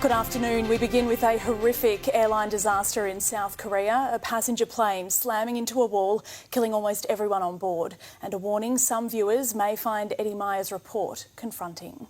Good afternoon. We begin with a horrific airline disaster in South Korea. A passenger plane slamming into a wall, killing almost everyone on board. And a warning, some viewers may find Eddie Meyer's report confronting.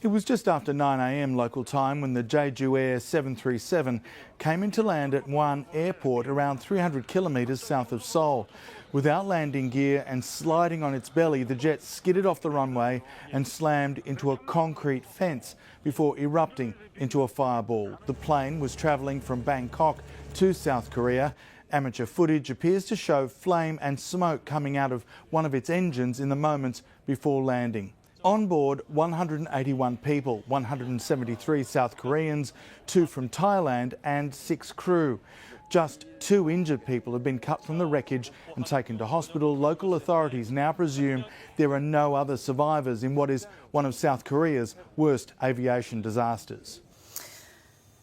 It was just after 9 a.m. local time when the Jeju Air 737 came into land at Hwan Airport around 300 kilometres south of Seoul. Without landing gear and sliding on its belly, the jet skidded off the runway and slammed into a concrete fence before erupting into a fireball. The plane was travelling from Bangkok to South Korea. Amateur footage appears to show flame and smoke coming out of one of its engines in the moments before landing. On board, 181 people, 173 South Koreans, 2 from Thailand and 6 crew. Just 2 injured people have been cut from the wreckage and taken to hospital. Local authorities now presume there are no other survivors in what is one of South Korea's worst aviation disasters.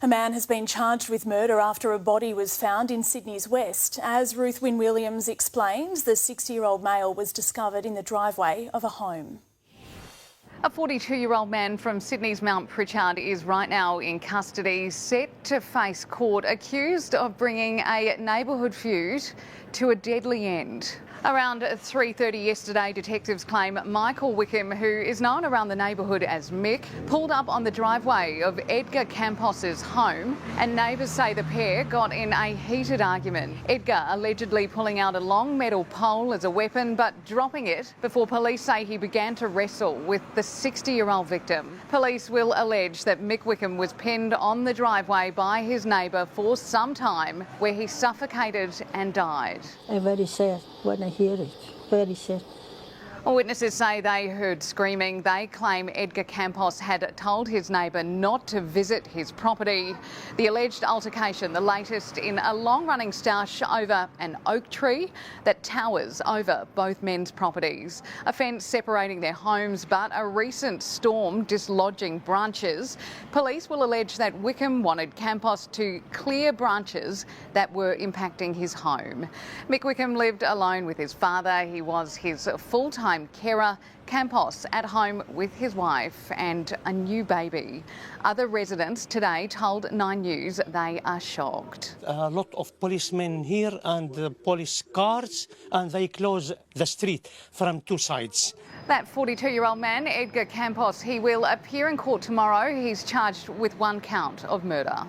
A man has been charged with murder after a body was found in Sydney's west. As Ruth Wynne Williams explains, the 60-year-old male was discovered in the driveway of a home. A 42-year-old man from Sydney's Mount Pritchard is right now in custody, set to face court, accused of bringing a neighbourhood feud to a deadly end. Around 3:30 yesterday, detectives claim Michael Wickham, who is known around the neighbourhood as Mick, pulled up on the driveway of Edgar Campos's home, and neighbours say the pair got in a heated argument. Edgar allegedly pulling out a long metal pole as a weapon, but dropping it before police say he began to wrestle with the 60-year-old victim. Police will allege that Mick Wickham was pinned on the driveway by his neighbour for some time, where he suffocated and died. I'm very sad when I hear it, very sad. Witnesses say they heard screaming. They claim Edgar Campos had told his neighbour not to visit his property. The alleged altercation, the latest in a long-running stoush over an oak tree that towers over both men's properties. A fence separating their homes, but a recent storm dislodging branches. Police will allege that Wickham wanted Campos to clear branches that were impacting his home. Mick Wickham lived alone with his father. He was his full-time carer. Campos at home with his wife and a new baby. Other residents today told 9 News they are shocked. A lot of policemen here and police cars, and they close the street from 2 sides. That 42-year-old man, Edgar Campos, he will appear in court tomorrow. He's charged with 1 count of murder.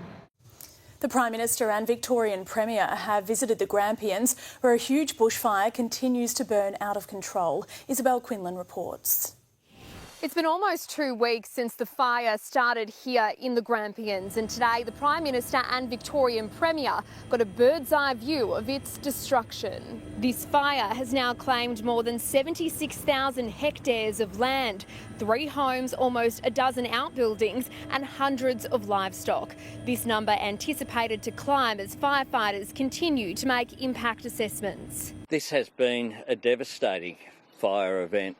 The Prime Minister and Victorian Premier have visited the Grampians, where a huge bushfire continues to burn out of control. Isabel Quinlan reports. It's been almost 2 weeks since the fire started here in the Grampians, and today the Prime Minister and Victorian Premier got a bird's eye view of its destruction. This fire has now claimed more than 76,000 hectares of land, 3 homes, almost a dozen outbuildings and hundreds of livestock. This number anticipated to climb as firefighters continue to make impact assessments. This has been a devastating fire event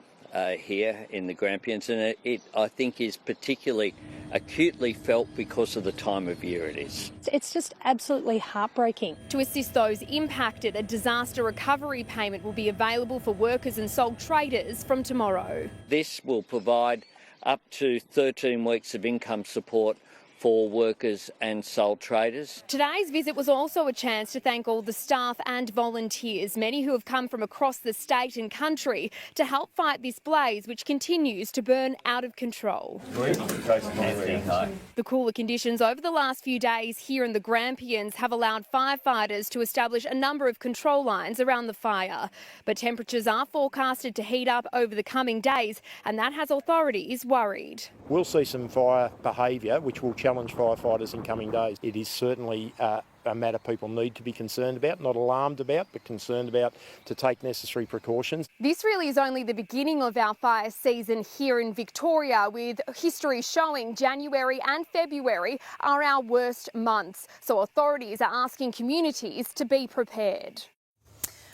here in the Grampians, and it I think is particularly acutely felt because of the time of year it is. It's just absolutely heartbreaking. To assist those impacted, a disaster recovery payment will be available for workers and sole traders from tomorrow. This will provide up to 13 weeks of income support for workers and sole traders. Today's visit was also a chance to thank all the staff and volunteers, many who have come from across the state and country to help fight this blaze, which continues to burn out of control. The cooler conditions over the last few days here in the Grampians have allowed firefighters to establish a number of control lines around the fire. But temperatures are forecasted to heat up over the coming days, and that has authorities worried. We'll see some fire behaviour which will challenge firefighters in coming days. It is certainly a matter people need to be concerned about, not alarmed about, but concerned about, to take necessary precautions. This really is only the beginning of our fire season here in Victoria, with history showing January and February are our worst months. So authorities are asking communities to be prepared.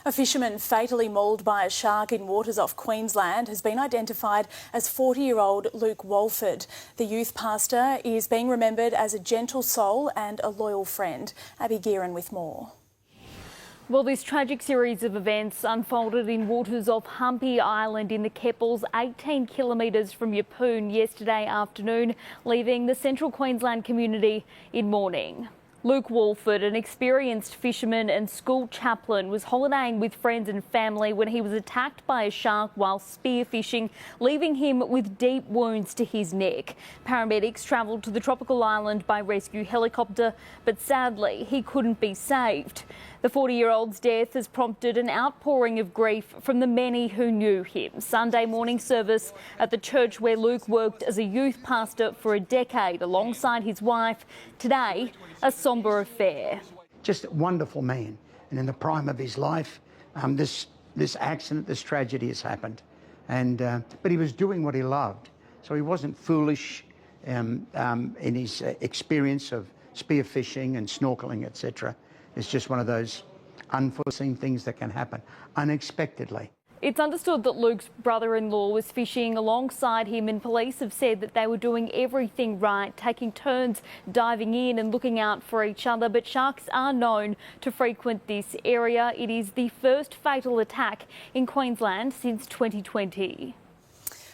A fisherman fatally mauled by a shark in waters off Queensland has been identified as 40-year-old Luke Walford. The youth pastor is being remembered as a gentle soul and a loyal friend. Abby Gearan with more. Well, this tragic series of events unfolded in waters off Humpy Island in the Keppels, 18 kilometres from Yeppoon yesterday afternoon, leaving the central Queensland community in mourning. Luke Walford, an experienced fisherman and school chaplain, was holidaying with friends and family when he was attacked by a shark while spearfishing, leaving him with deep wounds to his neck. Paramedics travelled to the tropical island by rescue helicopter, but sadly he couldn't be saved. The 40-year-old's death has prompted an outpouring of grief from the many who knew him. Sunday morning service at the church where Luke worked as a youth pastor for a decade alongside his wife. Today, a sombre affair. Just a wonderful man, and in the prime of his life, this accident, this tragedy has happened. But he was doing what he loved, so he wasn't foolish in his experience of spearfishing and snorkeling, etc. It's just one of those unforeseen things that can happen unexpectedly. It's understood that Luke's brother-in-law was fishing alongside him, and police have said that they were doing everything right, taking turns diving in and looking out for each other. But sharks are known to frequent this area. It is the first fatal attack in Queensland since 2020.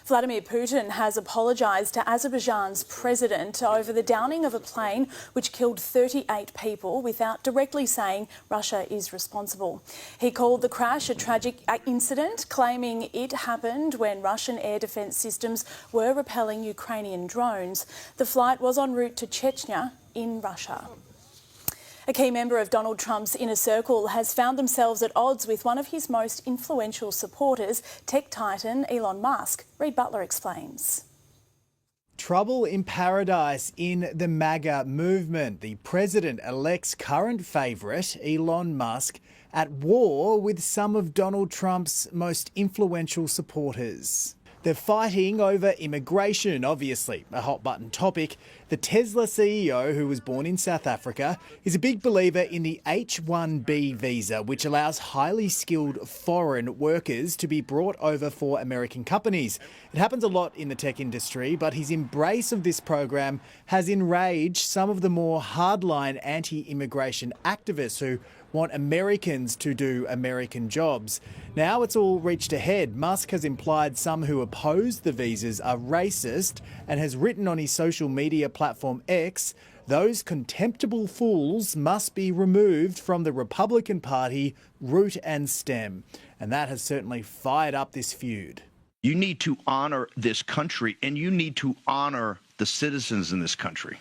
Vladimir Putin has apologised to Azerbaijan's president over the downing of a plane which killed 38 people without directly saying Russia is responsible. He called the crash a tragic incident, claiming it happened when Russian air defence systems were repelling Ukrainian drones. The flight was en route to Chechnya in Russia. A key member of Donald Trump's inner circle has found themselves at odds with one of his most influential supporters, tech titan Elon Musk. Reid Butler explains. Trouble in paradise in the MAGA movement. The president-elect's current favourite, Elon Musk, at war with some of Donald Trump's most influential supporters. They're fighting over immigration, obviously a hot-button topic. The Tesla CEO, who was born in South Africa, is a big believer in the H-1B visa, which allows highly skilled foreign workers to be brought over for American companies. It happens a lot in the tech industry, but his embrace of this program has enraged some of the more hardline anti-immigration activists who want Americans to do American jobs. Now it's all reached a head. Musk has implied some who oppose the visas are racist and has written on his social media platform X, those contemptible fools must be removed from the Republican Party root and stem. And that has certainly fired up this feud. You need to honor this country, and you need to honor the citizens in this country.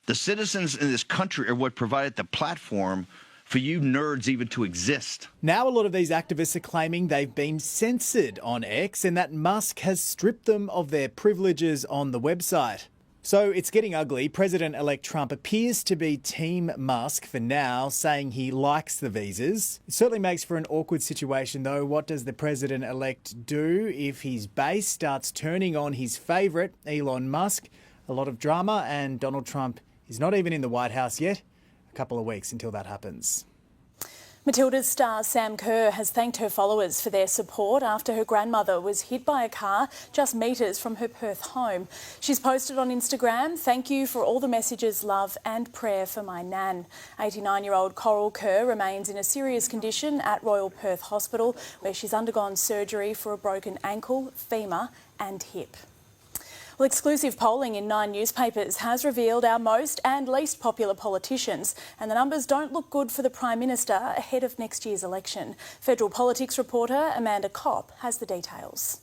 The citizens in this country are what provided the platform for you nerds even to exist. Now a lot of these activists are claiming they've been censored on X and that Musk has stripped them of their privileges on the website. So it's getting ugly. President-elect Trump appears to be Team Musk for now, saying he likes the visas. It certainly makes for an awkward situation, though. What does the president-elect do if his base starts turning on his favourite, Elon Musk? A lot of drama, and Donald Trump is not even in the White House yet. A couple of weeks until that happens. Matilda's star Sam Kerr has thanked her followers for their support after her grandmother was hit by a car just metres from her Perth home. She's posted on Instagram, "Thank you for all the messages, love and prayer for my nan." 89-year-old Coral Kerr remains in a serious condition at Royal Perth Hospital, where she's undergone surgery for a broken ankle, femur and hip. Well, exclusive polling in 9 newspapers has revealed our most and least popular politicians, and the numbers don't look good for the Prime Minister ahead of next year's election. Federal politics reporter Amanda Kopp has the details.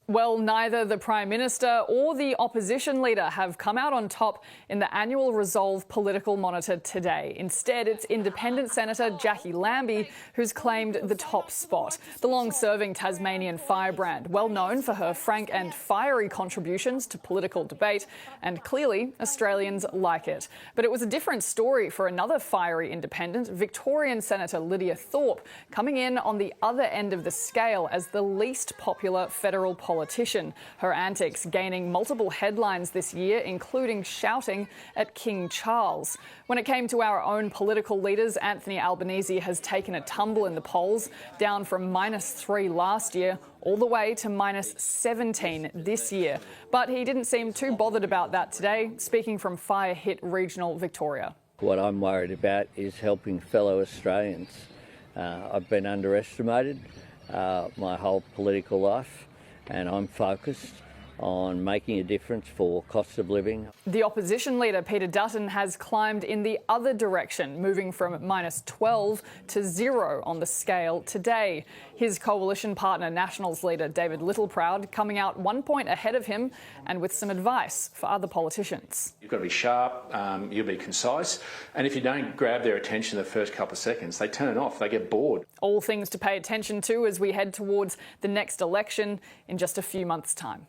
Well, neither the Prime Minister or the opposition leader have come out on top in the annual Resolve Political Monitor today. Instead, it's independent Senator Jackie Lambie who's claimed the top spot. The long-serving Tasmanian firebrand, well known for her frank and fiery contributions to political debate, and clearly Australians like it. But it was a different story for another fiery independent, Victorian Senator Lydia Thorpe, coming in on the other end of the scale as the least popular federal politician. Her antics gaining multiple headlines this year, including shouting at King Charles. When it came to our own political leaders, Anthony Albanese has taken a tumble in the polls, down from -3 last year all the way to -17 this year. But he didn't seem too bothered about that today, speaking from fire-hit regional Victoria. What I'm worried about is helping fellow Australians I've been underestimated my whole political life, and I'm focused on making a difference for cost of living. The opposition leader, Peter Dutton, has climbed in the other direction, moving from -12 to 0 on the scale today. His coalition partner, Nationals leader David Littleproud, coming out 1 point ahead of him and with some advice for other politicians. You've got to be sharp, you'll be concise, and if you don't grab their attention the first couple of seconds, they turn off, they get bored. All things to pay attention to as we head towards the next election in just a few months' time.